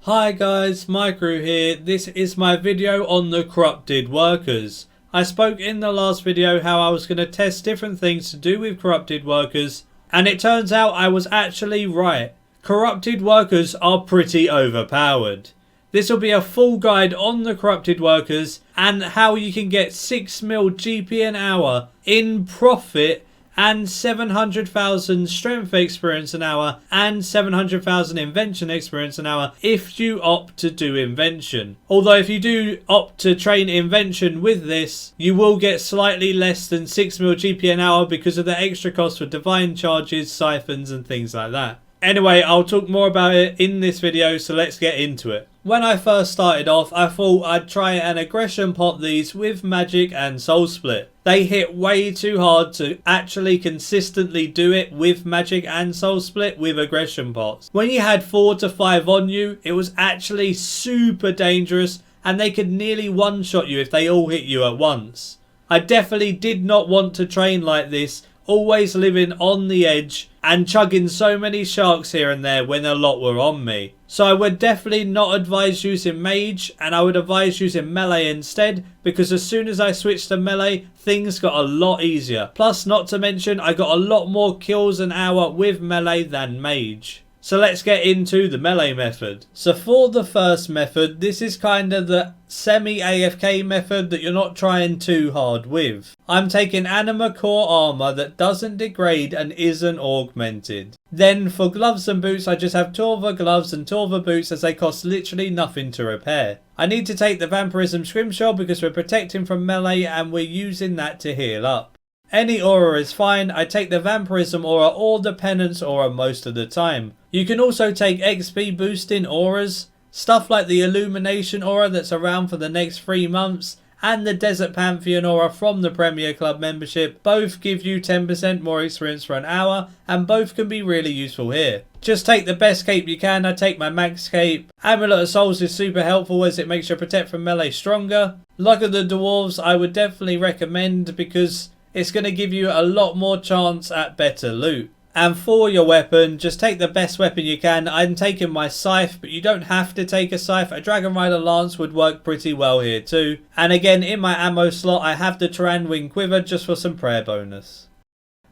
Hi guys, Maikeru here. This is my video on the corrupted workers. I spoke in the last video how I was going to test different things to do with corrupted workers, and it turns out I was actually right. Corrupted workers are pretty overpowered. This will be a full guide on the corrupted workers and how you can get 6 mil GP an hour in profit and 700,000 strength experience an hour and 700,000 invention experience an hour if you opt to do invention. Although if you do opt to train invention with this, you will get slightly less than 6 mil GP an hour because of the extra cost for divine charges, siphons and things like that. Anyway, I'll talk more about it in this video, so let's get into it. When I first started off, I thought I'd try and aggression pot these with magic and soul split. They hit way too hard to actually consistently do it with magic and soul split with aggression pots. When you had 4 to 5 on you, it was actually super dangerous and they could nearly one-shot you if they all hit you at once. I definitely did not want to train like this, always living on the edge and chugging so many sharks here and there when a lot were on me. So I would definitely not advise using mage, and I would advise using melee instead, because as soon as I switched to melee, things got a lot easier. Plus, not to mention, I got a lot more kills an hour with melee than mage. So let's get into the melee method. So for the first method, this is kind of the semi-AFK method that you're not trying too hard with. I'm taking anima core armor that doesn't degrade and isn't augmented. Then for gloves and boots, I just have Torva gloves and Torva boots as they cost literally nothing to repair. I need to take the vampirism scrimshaw because we're protecting from melee and we're using that to heal up. Any aura is fine. I take the vampirism aura or the penance aura most of the time. You can also take XP boosting auras, stuff like the illumination aura that's around for the next 3 months and the desert pantheon aura from the premier club membership. Both give you 10% more experience for an hour and both can be really useful here. Just take the best cape you can. I take my max cape. Amulet of Souls is super helpful as it makes your protect from melee stronger. Luck of the Dwarves I would definitely recommend because it's going to give you a lot more chance at better loot. And for your weapon, just take the best weapon you can. I'm taking my scythe, but you don't have to take a scythe. A Dragon Rider Lance would work pretty well here too. And again, in my ammo slot, I have the Turan Wing Quiver just for some prayer bonus.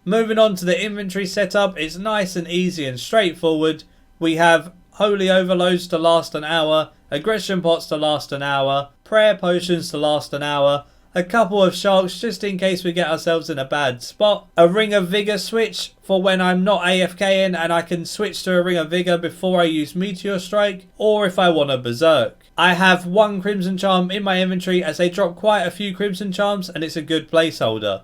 Moving on to the inventory setup, it's nice and easy and straightforward. We have Holy Overloads to last an hour, Aggression Pots to last an hour, Prayer Potions to last an hour, a couple of sharks just in case we get ourselves in a bad spot, a Ring of Vigor switch for when I'm not AFKing and I can switch to a Ring of Vigor before I use Meteor Strike, or if I want a Berserk. I have 1 Crimson Charm in my inventory as they drop quite a few Crimson Charms and it's a good placeholder.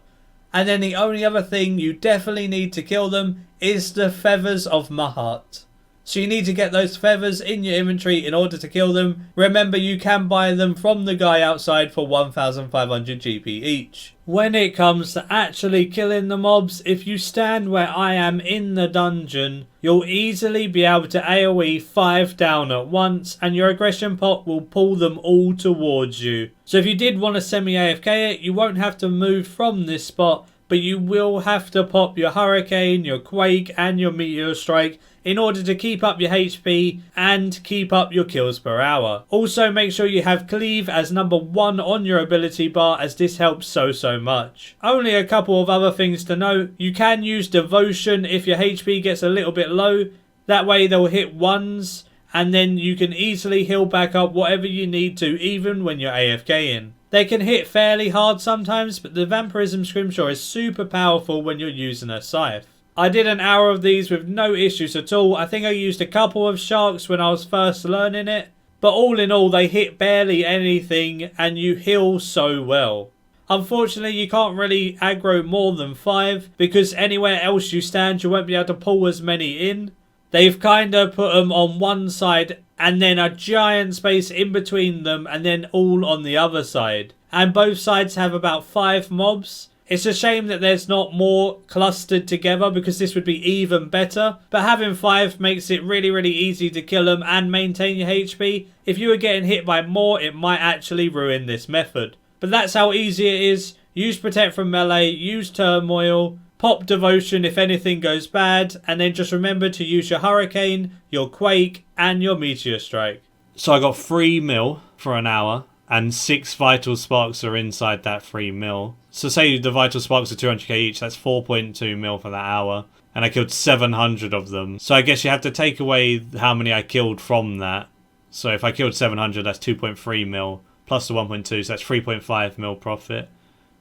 And then the only other thing you definitely need to kill them is the Feathers of Mahat. So you need to get those feathers in your inventory in order to kill them. Remember, you can buy them from the guy outside for 1,500 GP each. When it comes to actually killing the mobs, if you stand where I am in the dungeon, you'll easily be able to AoE 5 down at once and your aggression pot will pull them all towards you. So if you did want to semi-AFK it, you won't have to move from this spot, but you will have to pop your Hurricane, your Quake and your Meteor Strike in order to keep up your HP and keep up your kills per hour. Also make sure you have Cleave as number 1 on your ability bar as this helps so much. Only a couple of other things to note. You can use Devotion if your HP gets a little bit low. That way they'll hit 1s and then you can easily heal back up whatever you need to even when you're AFKing. They can hit fairly hard sometimes, but the Vampirism Scrimshaw is super powerful when you're using a scythe. I did an hour of these with no issues at all. I think I used a couple of sharks when I was first learning it. But all in all, they hit barely anything and you heal so well. Unfortunately, you can't really aggro more than 5 because anywhere else you stand, you won't be able to pull as many in. They've kind of put them on one side and then a giant space in between them and then all on the other side. And both sides have about 5 mobs. It's a shame that there's not more clustered together because this would be even better. But having 5 makes it really easy to kill them and maintain your HP. If you were getting hit by more, it might actually ruin this method. But that's how easy it is. Use Protect from melee, use Turmoil, pop Devotion if anything goes bad, and then just remember to use your Hurricane, your Quake, and your Meteor Strike. So I got 3 mil for an hour, and 6 vital sparks are inside that 3 mil. So say the vital sparks are 200k each, that's 4.2 mil for that hour. And I killed 700 of them. So I guess you have to take away how many I killed from that. So if I killed 700, that's 2.3 mil. Plus the 1.2, so that's 3.5 mil profit.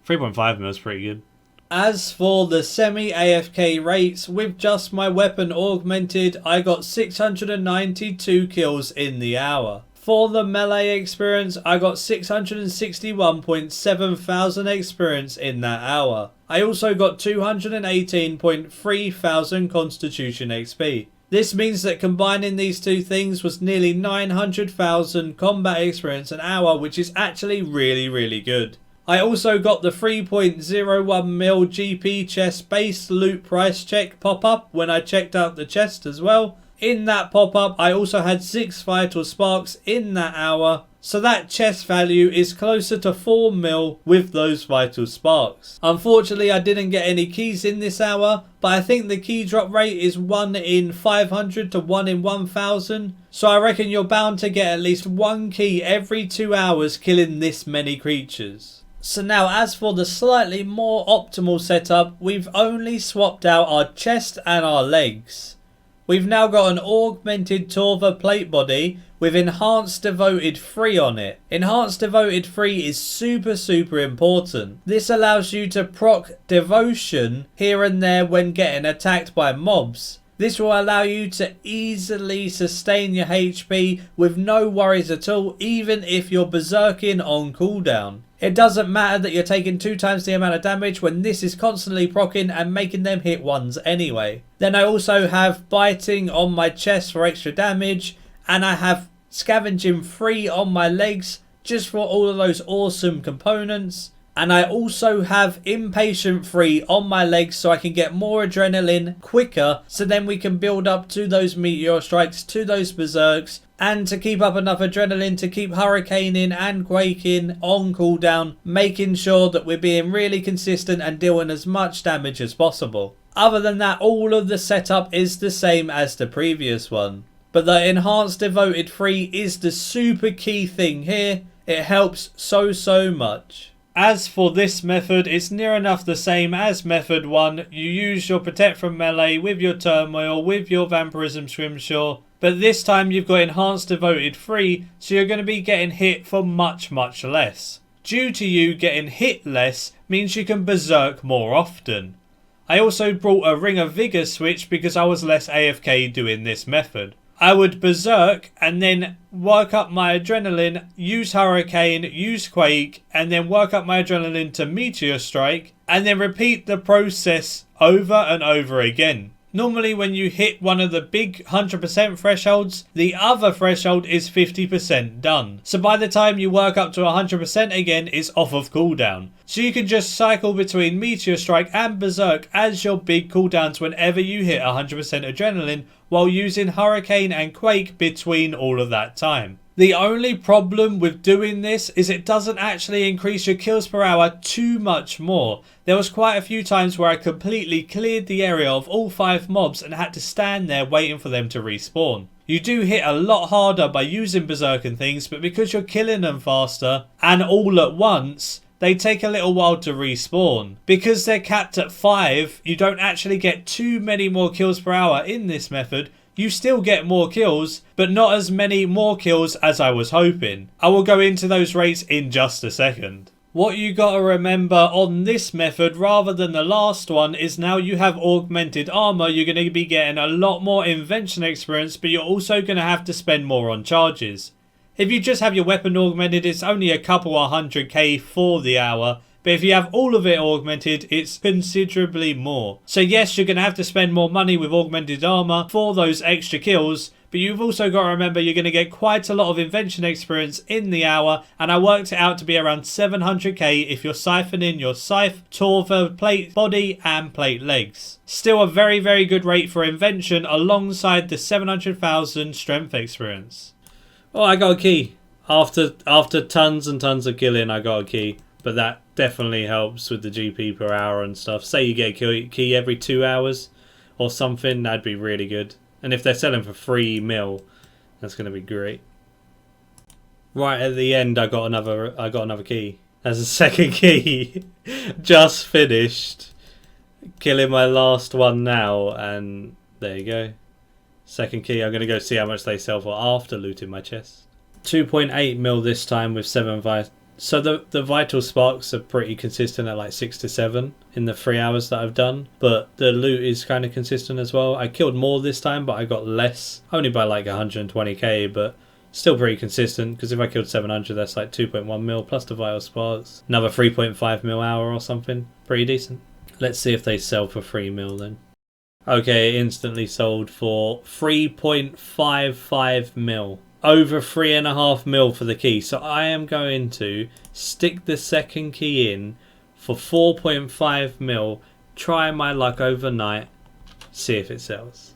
3.5 mil is pretty good. As for the semi-AFK rates, with just my weapon augmented, I got 692 kills in the hour. For the melee experience, I got 661.7 thousand experience in that hour. I also got 218.3 thousand Constitution XP. This means that combining these two things was nearly 900,000 combat experience an hour, which is actually really good. I also got the 3.01 mil GP chest base loot price check pop-up when I checked out the chest as well. In that pop-up, I also had 6 vital sparks in that hour, so that chest value is closer to 4 mil with those vital sparks. Unfortunately, I didn't get any keys in this hour, but I think the key drop rate is 1 in 500 to 1 in 1000, so I reckon you're bound to get at least 1 key every 2 hours killing this many creatures. So now, as for the slightly more optimal setup, we've only swapped out our chest and our legs. We've now got an augmented Torva plate body with Enhanced Devoted 3 on it. Enhanced Devoted 3 is super important. This allows you to proc devotion here and there when getting attacked by mobs. This will allow you to easily sustain your HP with no worries at all, even if you're berserking on cooldown. It doesn't matter that you're taking 2 times the amount of damage when this is constantly proccing and making them hit ones anyway. Then I also have biting on my chest for extra damage, and I have scavenging 3 on my legs just for all of those awesome components. And I also have impatient 3 on my legs so I can get more adrenaline quicker, so then we can build up to those meteor strikes, to those berserks, and to keep up enough adrenaline to keep hurricaning and quaking on cooldown, making sure that we're being really consistent and dealing as much damage as possible. Other than that, all of the setup is the same as the previous one. But the Enhanced Devoted 3 is the super key thing here. It helps so much. As for this method, it's near enough the same as method 1. You use your Protect from Melee with your Turmoil, with your Vampirism Scrimshaw, but this time you've got Enhanced Devoted 3, so you're going to be getting hit for much less. Due to you getting hit less means you can berserk more often. I also brought a Ring of Vigor switch because I was less AFK doing this method. I would berserk and then work up my adrenaline, use Hurricane, use Quake, and then work up my adrenaline to Meteor Strike, and then repeat the process over and over again. Normally when you hit one of the big 100% thresholds, the other threshold is 50% done. So by the time you work up to 100% again, it's off of cooldown. So you can just cycle between Meteor Strike and Berserk as your big cooldowns whenever you hit 100% adrenaline, while using Hurricane and Quake between all of that time. The only problem with doing this is it doesn't actually increase your kills per hour too much more. There was quite a few times where I completely cleared the area of all 5 mobs and had to stand there waiting for them to respawn. You do hit a lot harder by using Berserk and things, but because you're killing them faster and all at once, they take a little while to respawn. Because they're capped at 5, you don't actually get too many more kills per hour in this method. You still get more kills, but not as many more kills as I was hoping. I will go into those rates in just a second. What you gotta remember on this method rather than the last one is now you have augmented armor, you're going to be getting a lot more invention experience, but you're also going to have to spend more on charges. If you just have your weapon augmented, it's only a couple of 100k for the hour. But if you have all of it augmented, it's considerably more. So yes, you're going to have to spend more money with augmented armor for those extra kills. But you've also got to remember you're going to get quite a lot of invention experience in the hour. And I worked it out to be around 700k if you're siphoning your scythe, Torva, plate body and plate legs. Still a very good rate for invention alongside the 700,000 strength experience. Oh, I got a key. After tons and tons of killing, I got a key. But that definitely helps with the GP per hour and stuff. Say you get a key every 2 hours or something, that'd be really good. And if they're selling for 3 mil, that's going to be great. Right at the end, I got another key. That's a second key. Just finished killing my last one now, and there you go. Second key. I'm gonna go see how much they sell for after looting my chest. 2.8 mil this time with 7 vital. So the vital sparks are pretty consistent at like 6 to 7 in the 3 hours that I've done. But the loot is kind of consistent as well. I killed more this time, but I got less. Only by like 120k, but still pretty consistent. Because if I killed 700, that's like 2.1 mil plus the vital sparks. Another 3.5 mil hour or something. Pretty decent. Let's see if they sell for 3 mil then. Okay, instantly sold for 3.55 mil. Over 3.5 mil for the key. So I am going to stick the second key in for 4.5 mil. Try my luck overnight. See if it sells.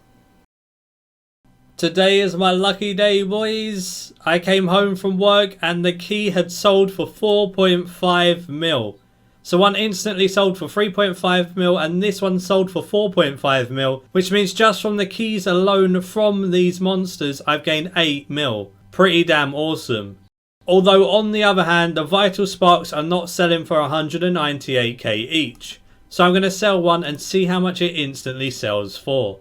Today is my lucky day, boys. I came home from work and the key had sold for 4.5 mil. So one instantly sold for 3.5 mil and this one sold for 4.5 mil, which means just from the keys alone from these monsters, I've gained 8 mil. Pretty damn awesome. Although on the other hand, the vital sparks are not selling for 198k each. So I'm going to sell one and see how much it instantly sells for.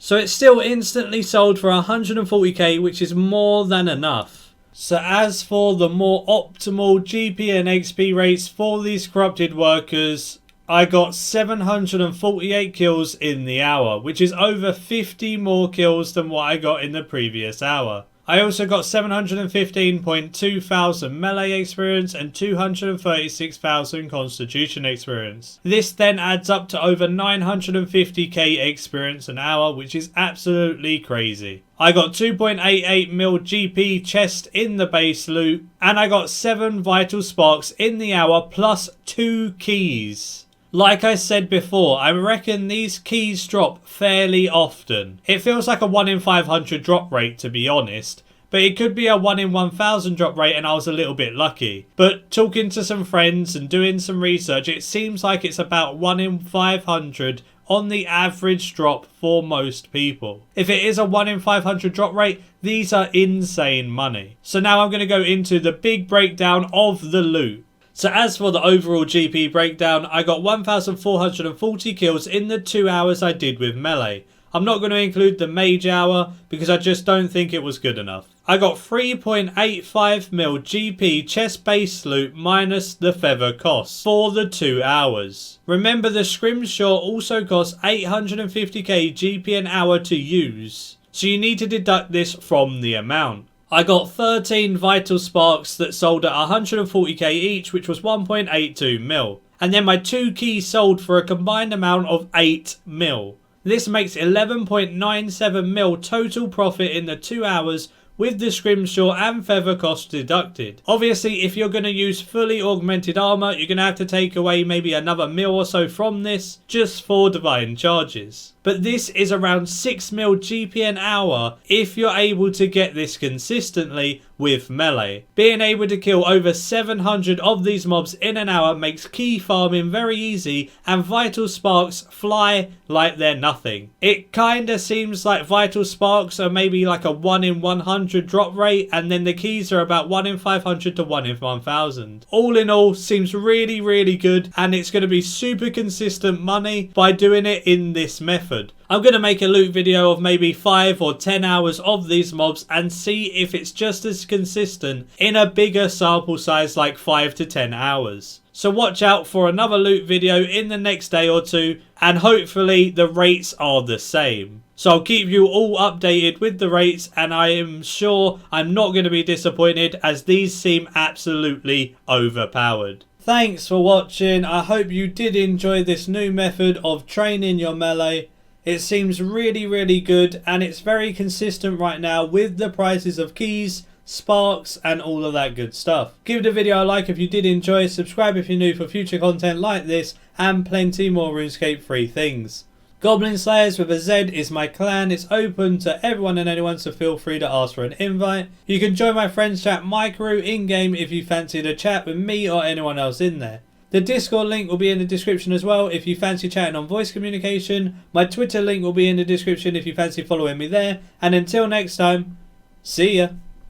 So it's still instantly sold for 140k, which is more than enough. So as for the more optimal GP and XP rates for these corrupted workers, I got 748 kills in the hour, which is over 50 more kills than what I got in the previous hour. I also got 715.2 thousand melee experience and 236,000 constitution experience. This then adds up to over 950k experience an hour, which is absolutely crazy. I got 2.88 mil GP chest in the base loot, and I got 7 vital sparks in the hour plus 2 keys. Like I said before, I reckon these keys drop fairly often. It feels like a 1 in 500 drop rate, to be honest, but it could be a 1 in 1000 drop rate and I was a little bit lucky. But talking to some friends and doing some research, it seems like it's about 1 in 500 on the average drop for most people. If it is a 1 in 500 drop rate, these are insane money. So now I'm going to go into the big breakdown of the loot. So as for the overall GP breakdown, I got 1,440 kills in the 2 hours I did with melee. I'm not going to include the mage hour because I just don't think it was good enough. I got 3.85 mil GP chest base loot minus the feather costs for the 2 hours. Remember, the scrimshaw also costs 850k GP an hour to use, so you need to deduct this from the amount. I got 13 vital sparks that sold at 140k each, which was 1.82 mil. And then my 2 keys sold for a combined amount of 8 mil. This makes 11.97 mil total profit in the 2 hours with the scrimshaw and feather costs deducted. Obviously, if you're going to use fully augmented armor, you're going to have to take away maybe another mil or so from this just for divine charges. But this is around 6 mil GP an hour if you're able to get this consistently with melee. Being able to kill over 700 of these mobs in an hour makes key farming very easy, and vital sparks fly like they're nothing. It kinda seems like vital sparks are maybe like a 1 in 100 drop rate, and then the keys are about 1 in 500 to 1 in 1000. All in all, seems really good, and it's going to be super consistent money by doing it in this method. I'm going to make a loot video of maybe 5 or 10 hours of these mobs and see if it's just as consistent in a bigger sample size like 5 to 10 hours. So watch out for another loot video in the next day or two, and hopefully the rates are the same. So I'll keep you all updated with the rates, and I am sure I'm not going to be disappointed as these seem absolutely overpowered. Thanks for watching. I hope you did enjoy this new method of training your melee. It seems really good, and it's very consistent right now with the prices of keys, sparks and all of that good stuff. Give the video a like if you did enjoy, subscribe if you're new for future content like this and plenty more RuneScape free things. Goblin Slayers with a Z is my clan. It's open to everyone and anyone, so feel free to ask for an invite. You can join my friends chat Maikeru in game if you fancy to chat with me or anyone else in there. The Discord link will be in the description as well if you fancy chatting on voice communication. My Twitter link will be in the description if you fancy following me there. And until next time, see ya.